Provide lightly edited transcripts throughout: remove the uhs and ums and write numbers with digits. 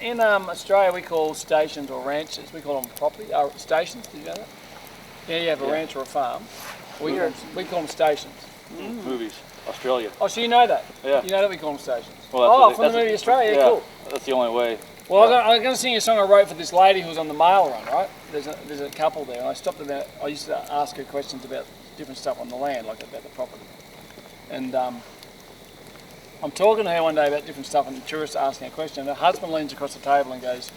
In Australia, we call stations or ranches, we call them property stations. Did you know that? Yeah, you have a ranch or a farm. We call them stations. Movies, Australia. Oh, so you know that? Yeah. You know that we call them stations. Well, from the movie Australia. Yeah, cool. That's the only way. Well, I'm going to sing you a song I wrote for this lady who was on the mail run, right? There's a couple there, and I stopped about. I used to ask her questions about different stuff on the land, like about the property. And I'm talking to her one day about different stuff, and the tourist asking a question. And her husband leans across the table and goes,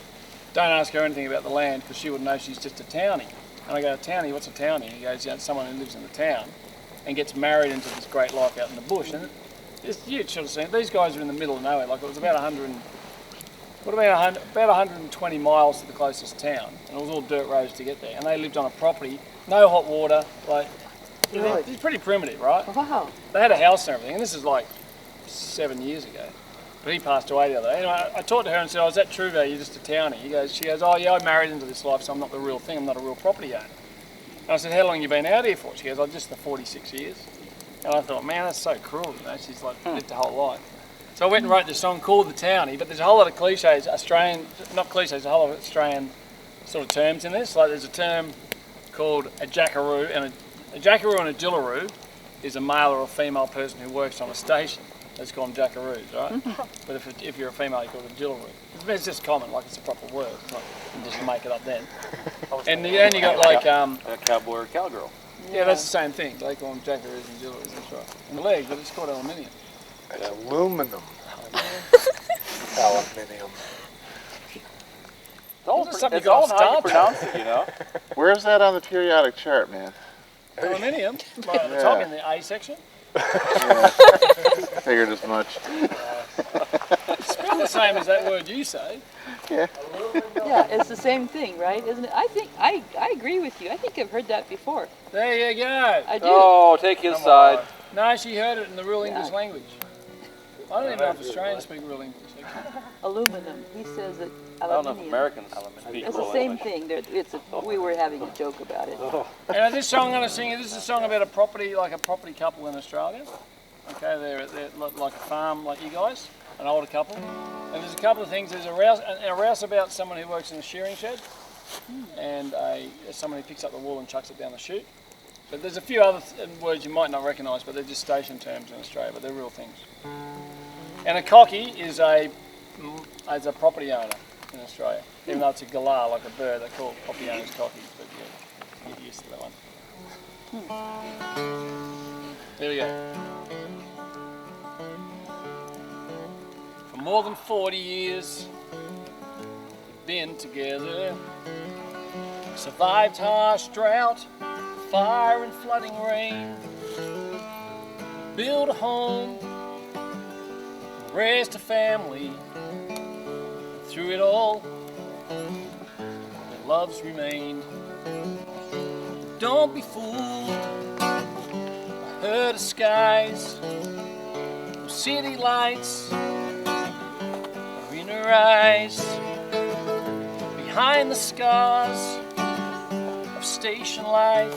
"Don't ask her anything about the land, because she would know she's just a townie." And I go, "Townie? What's a townie?" And he goes, "Yeah, it's someone who lives in the town and gets married into this great life out in the bush." And you should have seen it. These guys are in the middle of nowhere. Like, it was about 120 miles to the closest town, and it was all dirt roads to get there. And they lived on a property, no hot water. Like, it's pretty primitive, right? Wow. They had a house and everything, and this is like 7 years ago. But he passed away the other day. Anyway, I talked to her and said, "Oh, is that true, though? You're just a townie?" She goes, "Oh, yeah, I married into this life, so I'm not the real thing. I'm not a real property owner." And I said, "How long have you been out here for?" She goes, "Oh, just the 46 years." And I thought, man, that's so cruel, you know. She's like lived the whole life. So I went and wrote this song called The Townie, but there's a whole lot of cliches, not cliches, a whole lot of Australian sort of terms in this. Like, there's a term called a jackaroo, and a jackaroo and a jillaroo is a male or a female person who works on a station. Let's call them jackaroos, right? But if you're a female, you call it a jillaroo. It's just common, like it's a proper word. It's not, you just make it up then. And then you got like a cowboy or cowgirl. Yeah, that's the same thing. They call them jackaroos and jillaroos, that's right. And the leg, but it's called aluminium. Aluminum. Aluminium. It's all how you pronounce it, you know. Where's that on the periodic chart, man? Aluminium? Right at the top in the A section? Yeah. Figured as much. It's spelled the same as that word you say. Yeah. Yeah, it's the same thing, right? Isn't it? I think I agree with you. I think I've heard that before. There you go. I do. Oh, take his side. No, she heard it in the real English language. I don't even know if Australians speak real English. Aluminum. He says it. I don't know if Americans speak It's the same thing. We were having a joke about it. And this song I'm going to sing, this is a song about a property, like a property couple in Australia. Okay, they're like a farm, like you guys, an older couple. And there's a couple of things. There's a rouse about someone who works in a shearing shed, and someone who picks up the wool and chucks it down the chute. But there's a few other words you might not recognise, but they're just station terms in Australia, but they're real things. And a cocky is a property owner in Australia, even though it's a galah, like a bird. They call property owners cockies, but yeah, get used to that one. There we go. For more than 40 years, we've been together, survived harsh drought, fire and flooding rain, built a home, raised a family. Through it all, love's remained. Don't be fooled by hurt of skies, no city lights are in her eyes. Behind the scars of station life,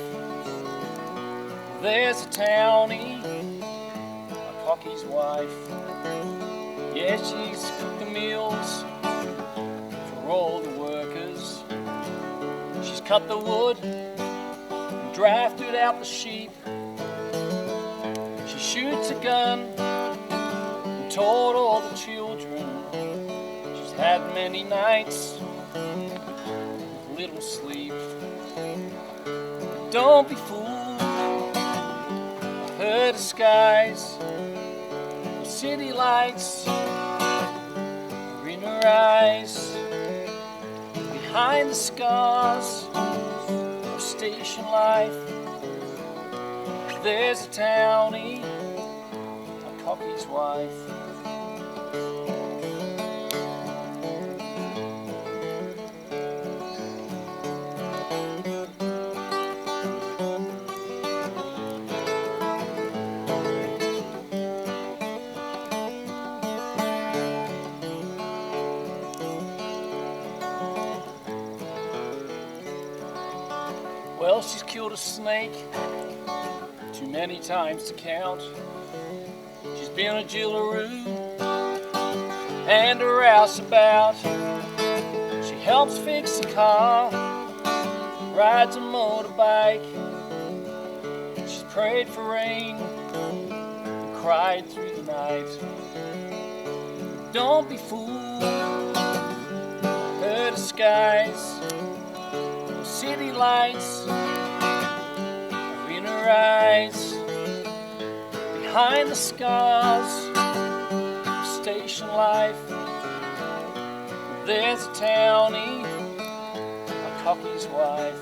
there's a townie, a cocky's wife. Yeah, she's cooked the meals for all the workers. She's cut the wood and drafted out the sheep. She shoots a gun and taught all the children. She's had many nights with little sleep. But don't be fooled by her disguise. City lights are in her eyes. Behind the scars of station life, there's a townie, a cocky's wife. Well, she's killed a snake too many times to count. She's been a jillaroo and a rouseabout. helps fix the car, rides a motorbike. She's prayed for rain and cried through the night. Don't be fooled, her disguise. City lights are in her eyes. Behind the scars of station life, there's a townie, a cockey's wife.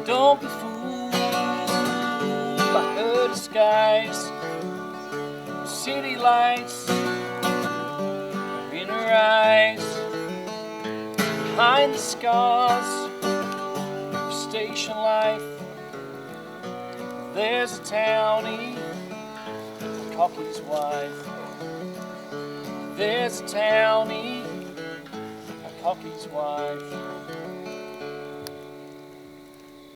Don't be fooled by her disguise. City lights are in her eyes. Behind the scars of station life, there's a townie, a cockey's wife. There's a townie, a cockey's wife.